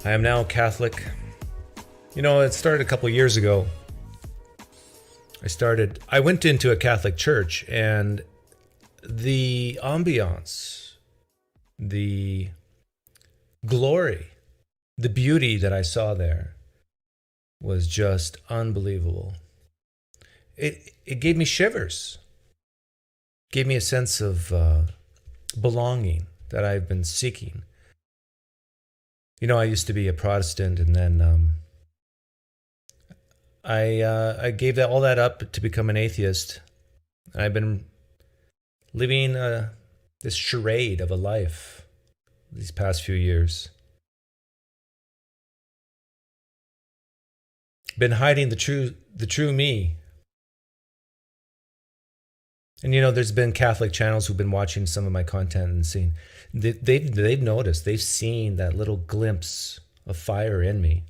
I am now Catholic. You know, it started a couple years ago. I went into a Catholic church, and the ambiance, the glory, the beauty that I saw there was just unbelievable. It gave me shivers, gave me a sense of belonging that I've been seeking. You know, I used to be a Protestant, and then I gave all that up to become an atheist. And I've been living this charade of a life these past few years. Been hiding the true me. And you know, there's been Catholic channels who've been watching some of my content and seen they've noticed, they've seen that little glimpse of fire in me.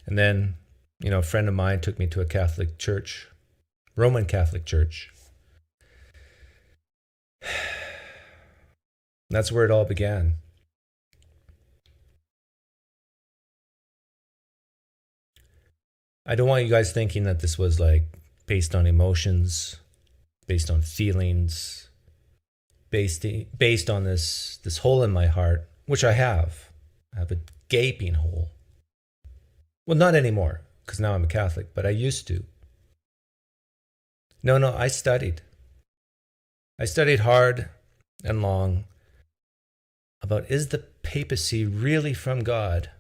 And then, you know, a friend of mine took me to a Catholic church, Roman Catholic church. That's where it all began. I don't want you guys thinking that this was like based on emotions, based on feelings, based on this hole in my heart, which I have. I have a gaping hole. Well, not anymore, because now I'm a Catholic, but I used to. No, I studied. I studied hard and long about, is the papacy really from God?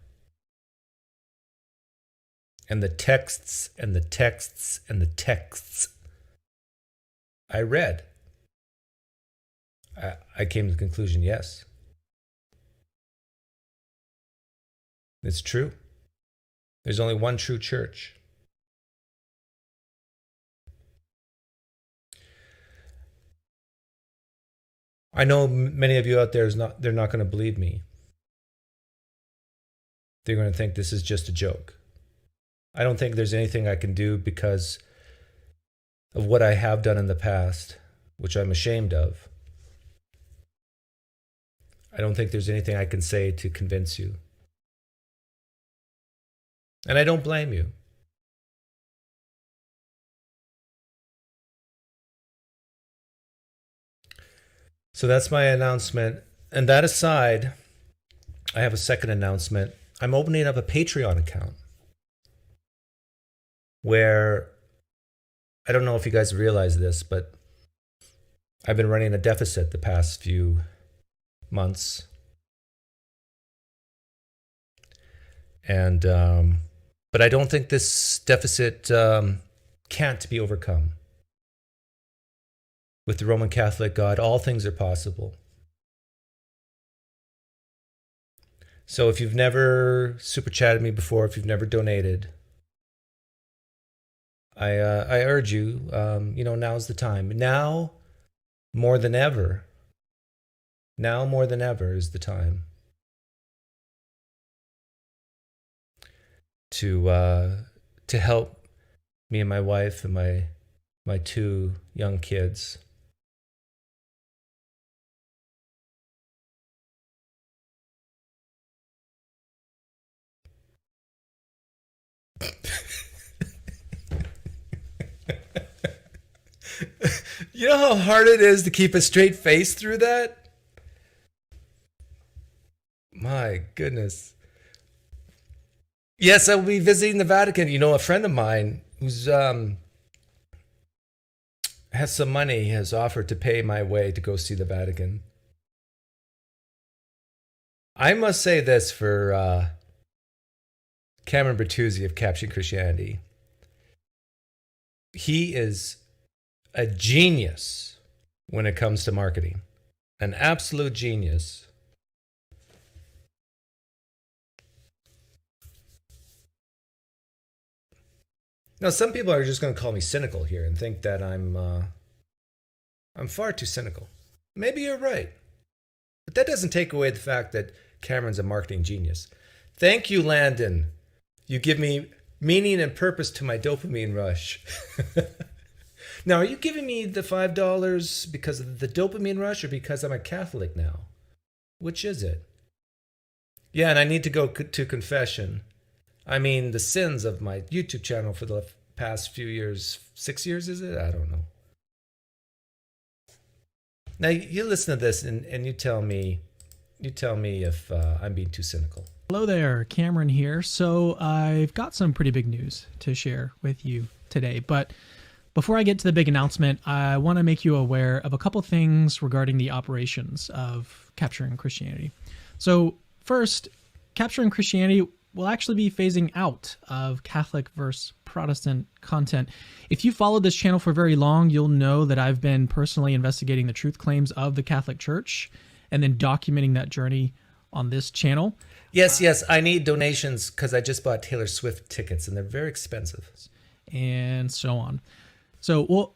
And the texts and the texts and the texts I read, I came to the conclusion, yes. It's true. There's only one true church. I know many of you out there they're not going to believe me. They're going to think this is just a joke. I don't think there's anything I can do because of what I have done in the past, which I'm ashamed of. I don't think there's anything I can say to convince you. And I don't blame you. So that's my announcement. And that aside, I have a second announcement. I'm opening up a Patreon account where, I don't know if you guys realize this, but I've been running a deficit the past few months. And, but I don't think this deficit can't be overcome. With the Roman Catholic God, all things are possible. So if you've never super chatted me before, if you've never donated, I urge you, now's the time. Now more than ever is the time to help me and my wife and my two young kids. You know how hard it is to keep a straight face through that? My goodness. Yes, I will be visiting the Vatican. You know, a friend of mine who's has some money has offered to pay my way to go see the Vatican. I must say this for Cameron Bertuzzi of Capturing Christianity. He is a genius when it comes to marketing. An absolute genius. Now, some people are just going to call me cynical here and think that I'm far too cynical. Maybe you're right. But that doesn't take away the fact that Cameron's a marketing genius. Thank you, Landon. You give me meaning and purpose to my dopamine rush. Now, are you giving me the $5 because of the dopamine rush or because I'm a Catholic now? Which is it? Yeah, and I need to go to confession. I mean, the sins of my YouTube channel for the past few years, 6 years, is it? I don't know. Now you listen to this and you tell me if I'm being too cynical. Hello there, Cameron here. So I've got some pretty big news to share with you today. But before I get to the big announcement, I want to make you aware of a couple things regarding the operations of Capturing Christianity. So first, Capturing Christianity will actually be phasing out of Catholic versus Protestant content. If you followed this channel for very long, you'll know that I've been personally investigating the truth claims of the Catholic Church and then documenting that journey on this channel. Yes, I need donations because I just bought Taylor Swift tickets and they're very expensive. And so on. So we'll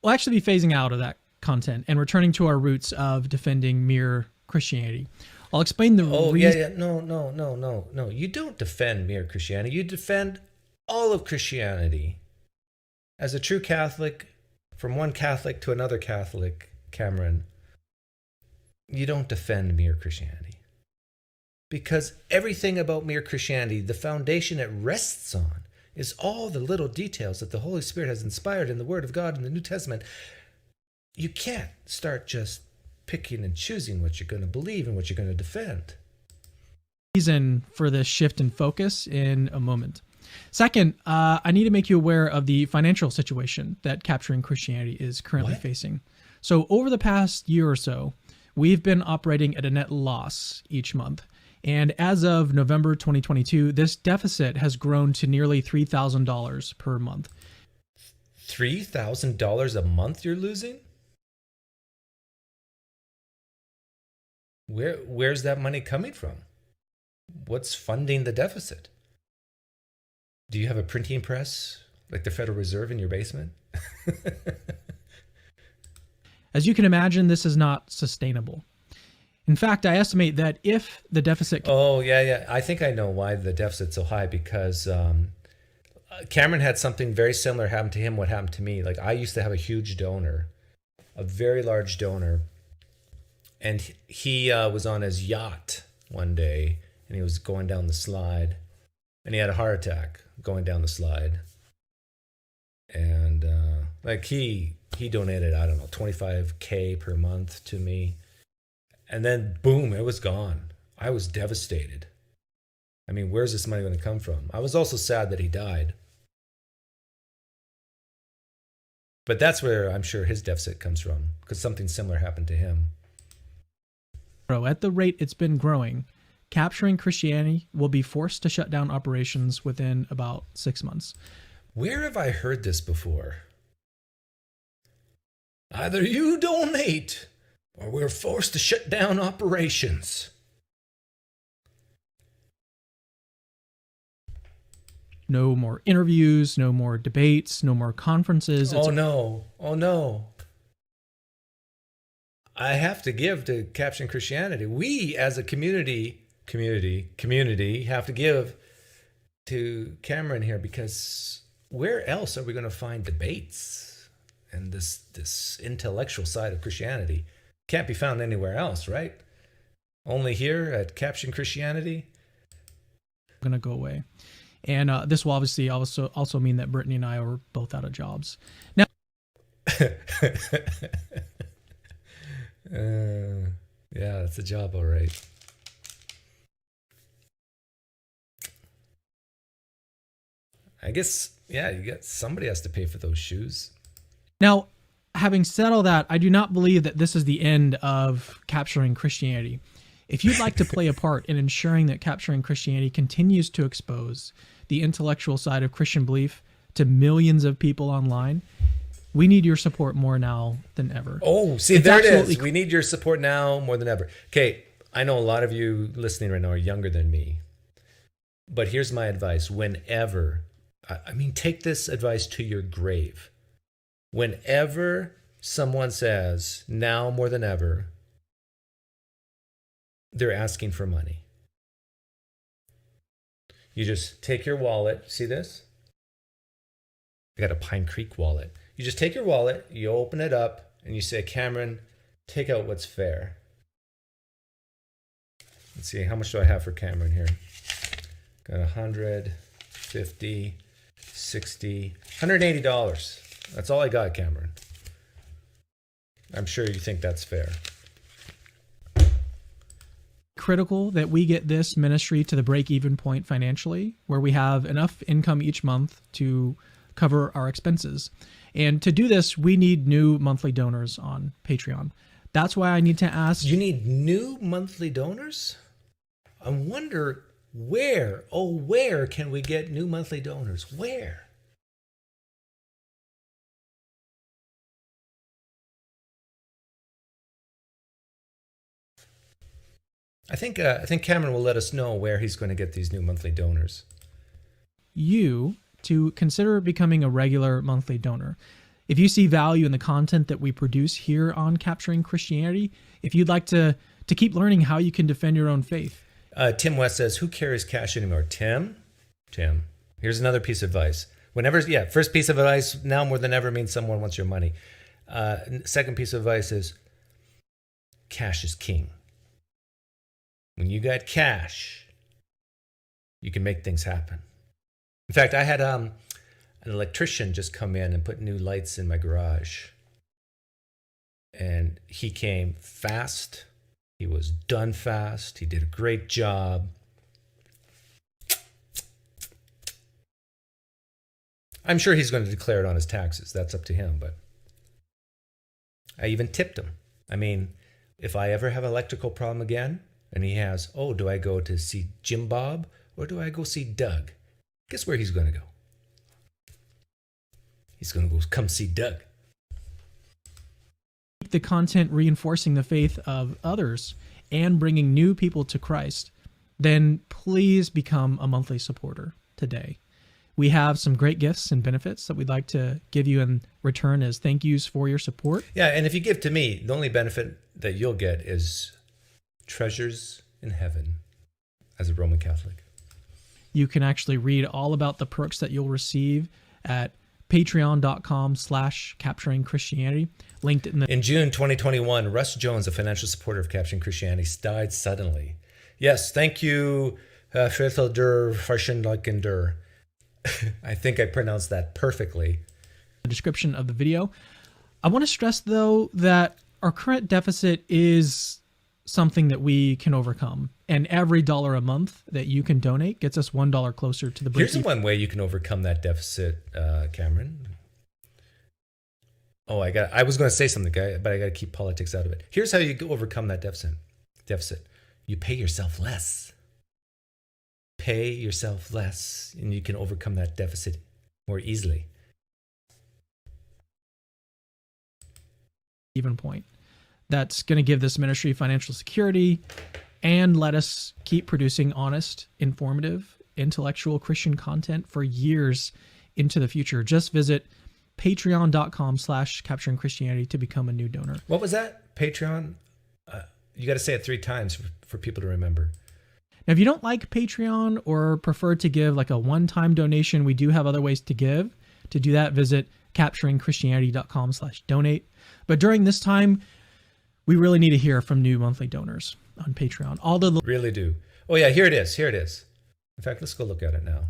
actually be phasing out of that content and returning to our roots of defending mere Christianity. I'll explain the reason. No. You don't defend mere Christianity. You defend all of Christianity. As a true Catholic, from one Catholic to another Catholic, Cameron, you don't defend mere Christianity. Because everything about mere Christianity, the foundation it rests on, is all the little details that the Holy Spirit has inspired in the Word of God in the New Testament. You can't start just picking and choosing what you're going to believe and what you're going to defend. Reason for this shift in focus in a moment. Second, I need to make you aware of the financial situation that Capturing Christianity is currently facing. So over the past year or so, we've been operating at a net loss each month. And as of November 2022, this deficit has grown to nearly $3,000 per month. $3,000 a month you're losing? Where's that money coming from? What's funding the deficit? Do you have a printing press like the Federal Reserve in your basement? As you can imagine, this is not sustainable. In fact, I estimate that if the deficit... Oh, yeah. I think I know why the deficit's so high, because Cameron had something very similar happen to him, what happened to me. Like, I used to have a huge donor, a very large donor, and he was on his yacht one day, and he was going down the slide, and he had a heart attack going down the slide. And he donated, I don't know, $25K per month to me. And then, boom, it was gone. I was devastated. I mean, where's this money going to come from? I was also sad that he died. But that's where I'm sure his deficit comes from, because something similar happened to him. At the rate it's been growing, Capturing Christianity will be forced to shut down operations within about 6 months. Where have I heard this before? Either you donate or we're forced to shut down operations. No more interviews, no more debates, no more conferences. Oh no. I have to give to Capturing Christianity. We as a community have to give to Cameron here, because where else are we going to find debates and this intellectual side of Christianity? Can't be found anywhere else, right? Only here at Capturing Christianity. Going to go away. And this will obviously also mean that Brittany and I are both out of jobs. Now, yeah, that's a job, all right. I guess, yeah, somebody has to pay for those shoes. Now, having said all that, I do not believe that this is the end of Capturing Christianity. If you'd like to play a part in ensuring that Capturing Christianity continues to expose the intellectual side of Christian belief to millions of people online, we need your support more now than ever. Oh, see, there it is. We need your support now more than ever. Okay, I know a lot of you listening right now are younger than me, but here's my advice. Whenever, I mean, take this advice to your grave. Whenever someone says, now more than ever, they're asking for money. You just take your wallet. See this? I got a Pine Creek wallet. You just take your wallet, you open it up, and you say, Cameron, take out what's fair. Let's see, how much do I have for Cameron here? Got 150, 60, $180. That's all I got, Cameron. I'm sure you think that's fair. Critical that we get this ministry to the break-even point financially, where we have enough income each month to cover our expenses. And to do this, we need new monthly donors on Patreon. That's why I need to ask. You need new monthly donors? I wonder where can we get new monthly donors? Where? I think Cameron will let us know where he's going to get these new monthly donors. You to consider becoming a regular monthly donor. If you see value in the content that we produce here on Capturing Christianity, if you'd like to keep learning how you can defend your own faith. Tim West says, who carries cash anymore? Tim, here's another piece of advice. First piece of advice, now more than ever, means someone wants your money. Second piece of advice is cash is king. When you got cash, you can make things happen. In fact, I had an electrician just come in and put new lights in my garage. And he came fast. He was done fast. He did a great job. I'm sure he's going to declare it on his taxes. That's up to him. But I even tipped him. I mean, if I ever have an electrical problem again, and he has, do I go to see Jim Bob or do I go see Doug? Guess where he's going to go? He's going to go come see Doug. Keep the content reinforcing the faith of others and bringing new people to Christ, then please become a monthly supporter today. We have some great gifts and benefits that we'd like to give you in return as thank yous for your support. Yeah, and if you give to me, the only benefit that you'll get is treasures in heaven as a Roman Catholic. You can actually read all about the perks that you'll receive at patreon.com/capturing Christianity. Linked in June 2021, Russ Jones, a financial supporter of Capturing Christianity, died suddenly. Yes, thank you, Viertelder Farschenleikender. I think I pronounced that perfectly. The description of the video. I want to stress, though, that our current deficit is something that we can overcome. And every $1 a month that you can donate gets us $1 closer to the break. Here's one way you can overcome that deficit, Cameron. I was going to say something, but I got to keep politics out of it. Here's how you overcome that deficit. You pay yourself less. Pay yourself less, and you can overcome that deficit more easily. Even point. That's going to give this ministry financial security and let us keep producing honest, informative, intellectual Christian content for years into the future. Just visit patreon.com/capturing Christianity to become a new donor. What was that? Patreon? You got to say it 3 times for people to remember. Now, if you don't like Patreon or prefer to give like a one-time donation, we do have other ways to give. To do that, visit capturingchristianity.com/donate. But during this time, we really need to hear from new monthly donors on Patreon. Really do. Oh yeah, here it is. In fact, let's go look at it now.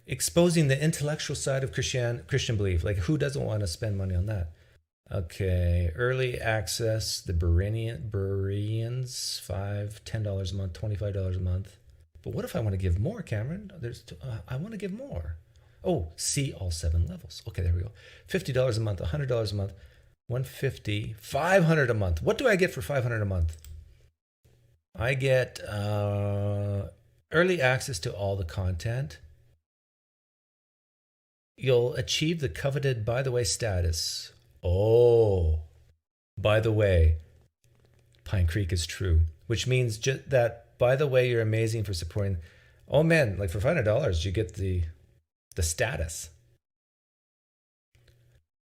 Exposing the intellectual side of Christian belief. Like, who doesn't want to spend money on that? Okay, early access, the Bereans, $5, $10 a month, $25 a month. But what if I want to give more, Cameron? I want to give more. Oh, see all 7 levels. Okay, there we go. $50 a month, $100 a month, $150, $500 a month. What do I get for $500 a month? I get early access to all the content. You'll achieve the coveted by the way status. Oh, by the way, Pine Creek is true, which means that, by the way, you're amazing for supporting. Oh man, like for $500, you get the status.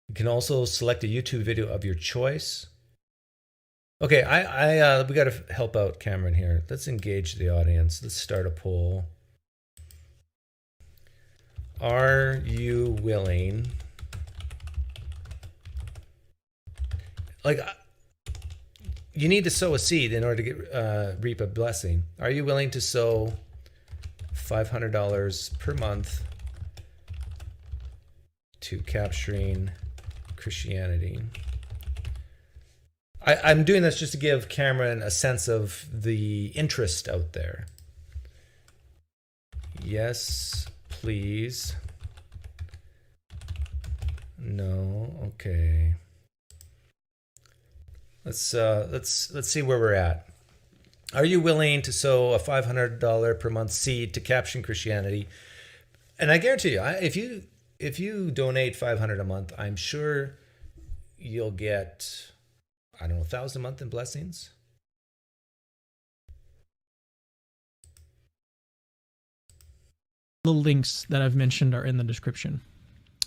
You can also select a YouTube video of your choice. Okay, we got to help out Cameron here. Let's engage the audience. Let's start a poll. Are you willing? Like, you need to sow a seed in order to reap a blessing. Are you willing to sow $500 per month to capturing Christianity? I'm doing this just to give Cameron a sense of the interest out there. Yes, please. No, okay. Let's see where we're at. Are you willing to sow a $500 per month seed to capturing Christianity? And I guarantee you, if you donate $500 a month, I'm sure you'll get, I don't know, 1,000 a month in blessings. The links that I've mentioned are in the description.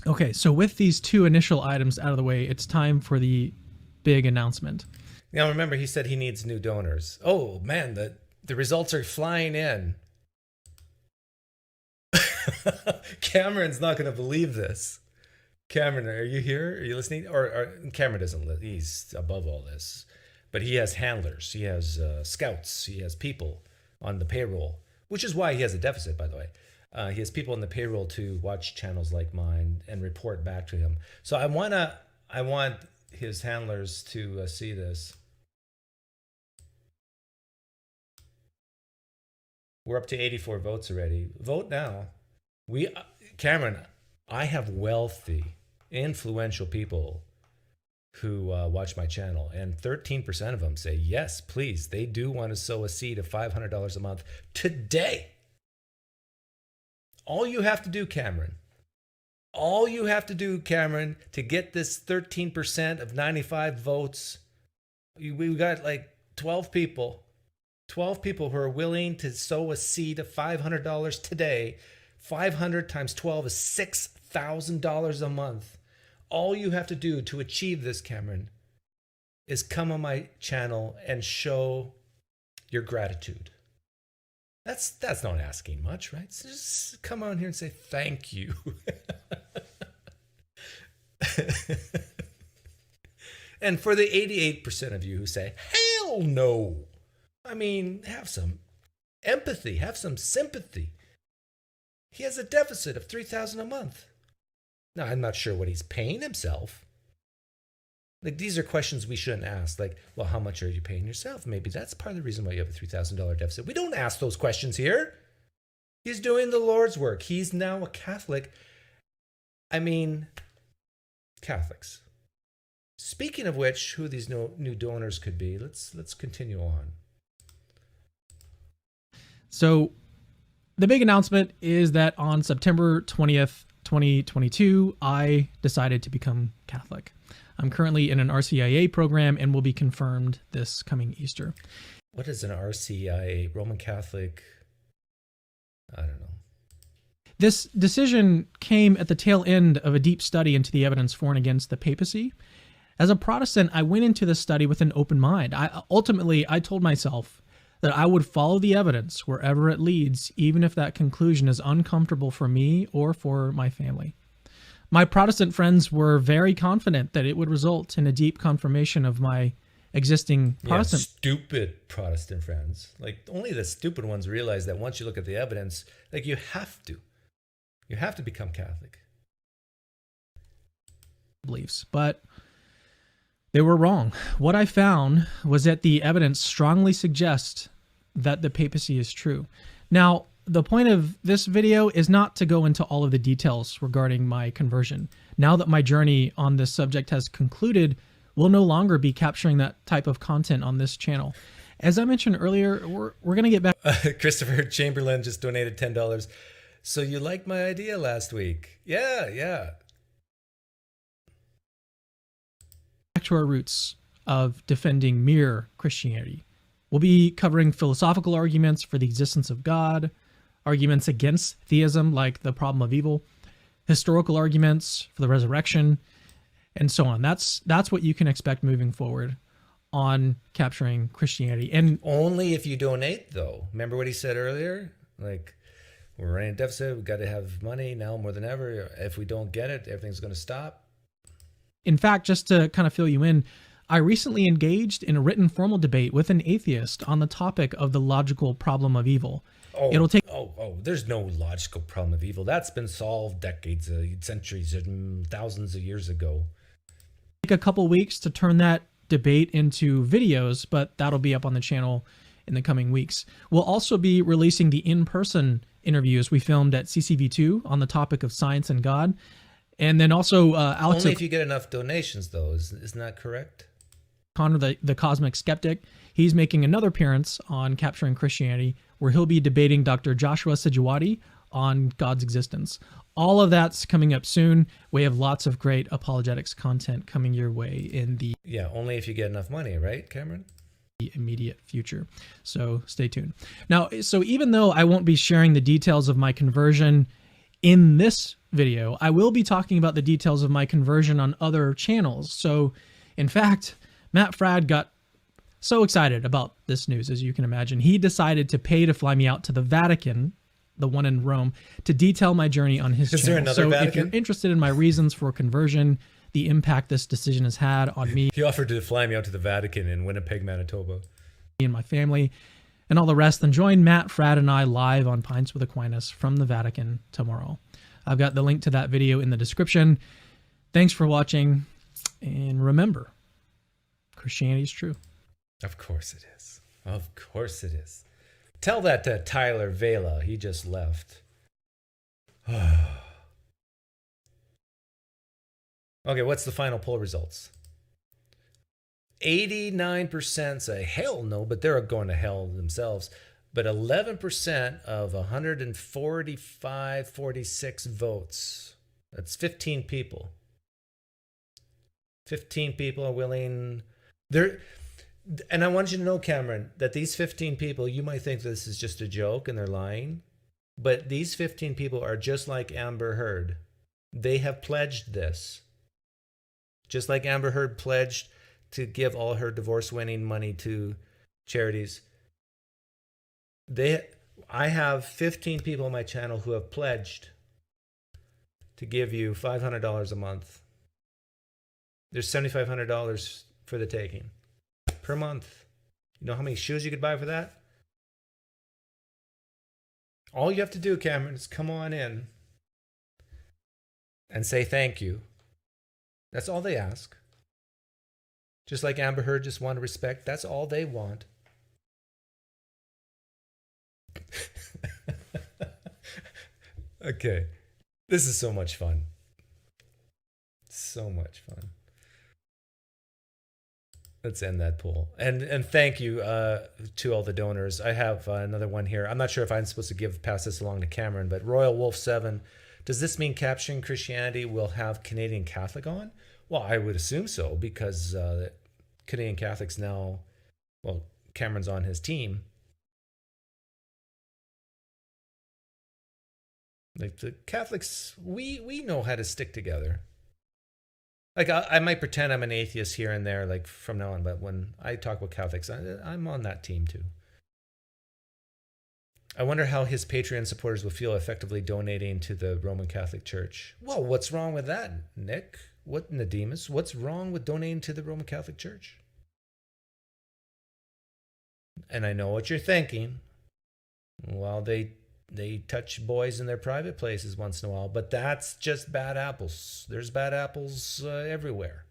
Okay, so with these two initial items out of the way, it's time for the big announcement. Now remember, he said he needs new donors. Oh man, the results are flying in. Cameron's not going to believe this. Cameron, are you here? Are you listening? Or Cameron doesn't. He's above all this, but he has handlers. He has scouts. He has people on the payroll, which is why he has a deficit, by the way. He has people on the payroll to watch channels like mine and report back to him. So I want his handlers to see this. We're up to 84 votes already. Vote now. Cameron, I have wealthy, influential people who watch my channel, and 13% of them say yes, please. They do want to sow a seed of $500 a month today. All you have to do, Cameron, to get this 13% of 95 votes, we got like 12 people who are willing to sow a seed of $500 today. 500 times 12 is $6,000 a month. All you have to do to achieve this, Cameron, is come on my channel and show your gratitude. That's not asking much, right? So just come on here and say thank you. And for the 88% of you who say, hell no, I mean, have some empathy, have some sympathy. He has a deficit of $3,000 a month. Now, I'm not sure what he's paying himself. Like, these are questions we shouldn't ask. Like, well, how much are you paying yourself? Maybe that's part of the reason why you have a $3,000 deficit. We don't ask those questions here. He's doing the Lord's work. He's now a Catholic. I mean, Catholics. Speaking of which, who these new donors could be, let's continue on. So the big announcement is that on September 20th, 2022, I decided to become Catholic. I'm currently in an RCIA program and will be confirmed this coming Easter. What is an RCIA? Roman Catholic? I don't know. This decision came at the tail end of a deep study into the evidence for and against the papacy. As a Protestant, I went into this study with an open mind. I told myself that I would follow the evidence wherever it leads, even if that conclusion is uncomfortable for me or for my family. My Protestant friends were very confident that it would result in a deep confirmation of my existing Protestant. Yeah, stupid Protestant friends. Like, only the stupid ones realize that once you look at the evidence, like, you have to become Catholic. Beliefs, but they were wrong. What I found was that the evidence strongly suggests that the papacy is true. Now, the point of this video is not to go into all of the details regarding my conversion. Now that my journey on this subject has concluded, we'll no longer be capturing that type of content on this channel. As I mentioned earlier, we're going to get back. Christopher Chamberlain just donated $10. So you liked my idea last week? Yeah. Back to our roots of defending mere Christianity. We'll be covering philosophical arguments for the existence of God, arguments against theism like the problem of evil, historical arguments for the resurrection, and so on. That's what you can expect moving forward on capturing Christianity. And only if you donate, though. Remember what he said earlier? Like, we're running a deficit, we've got to have money now more than ever. If we don't get it, everything's going to stop. In fact, just to kind of fill you in, I recently engaged in a written formal debate with an atheist on the topic of the logical problem of evil. It'll take There's no logical problem of evil. That's been solved decades, centuries, thousands of years ago. a couple weeks to turn that debate into videos, but that'll be up on the channel in the coming weeks. We'll also be releasing the in-person interviews we filmed at CCV2 on the topic of science and God. And then also Alex Only if you get enough donations, though. Isn't that correct? O'Connor, the cosmic skeptic, he's making another appearance on Capturing Christianity, where he'll be debating Dr. Joshua Sijuwati on God's existence. All of that's coming up soon. We have lots of great apologetics content coming your way in the only if you get enough money, right, Cameron? Immediate future. So stay tuned. Now, so even though I won't be sharing the details of my conversion in this video, I will be talking about the details of my conversion on other channels. So in fact, Matt Fradd got so excited about this news, as you can imagine. He decided to pay to fly me out to the Vatican, the one in Rome, to detail my journey on his channel. Is there another so Vatican? If you're interested in my reasons for conversion, the impact this decision has had on me He offered to fly me out to the Vatican in Winnipeg, Manitoba. and my family, and all the rest, then join Matt Fradd and I live on Pines with Aquinas from the Vatican tomorrow. I've got the link to that video in the description. Thanks for watching, and remember, Christianity is true. Of course it is. Of course it is. Tell that to Tyler Vela. He just left. Okay, what's the final poll results? 89% say hell no, but they're going to hell themselves. But 11% of 145, 46 votes. That's 15 people. 15 people are willing. And I want you to know, Cameron, that these 15 people, you might think this is just a joke and they're lying, but these 15 people are just like Amber Heard. They have pledged this. Just like Amber Heard pledged to give all her divorce-winning money to charities. I have 15 people on my channel who have pledged to give you $500 a month. There's $7,500 for the taking per month. You know how many shoes you could buy for that? All you have to do, Cameron, is come on in and say thank you. That's all they ask. Just like Amber Heard just wanted respect. That's all they want. Okay. This is so much fun. So much fun. Let's end that poll. And thank you to all the donors. I have another one here. I'm not sure if I'm supposed to pass this along to Cameron, but Royal Wolf 7. Does this mean Capturing Christianity will have Canadian Catholic on? Well, I would assume so, because Canadian Catholics now, well, Cameron's on his team. Like the Catholics, we know how to stick together. Like I might pretend I'm an atheist here and there, like from now on, but when I talk about Catholics, I'm on that team too. I wonder how his Patreon supporters will feel effectively donating to the Roman Catholic Church. Well, what's wrong with that, Nick? What, Nicodemus? What's wrong with donating to the Roman Catholic Church? And I know what you're thinking. Well, they touch boys in their private places once in a while, but that's just bad apples. There's bad apples everywhere.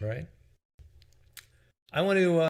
Right? I want to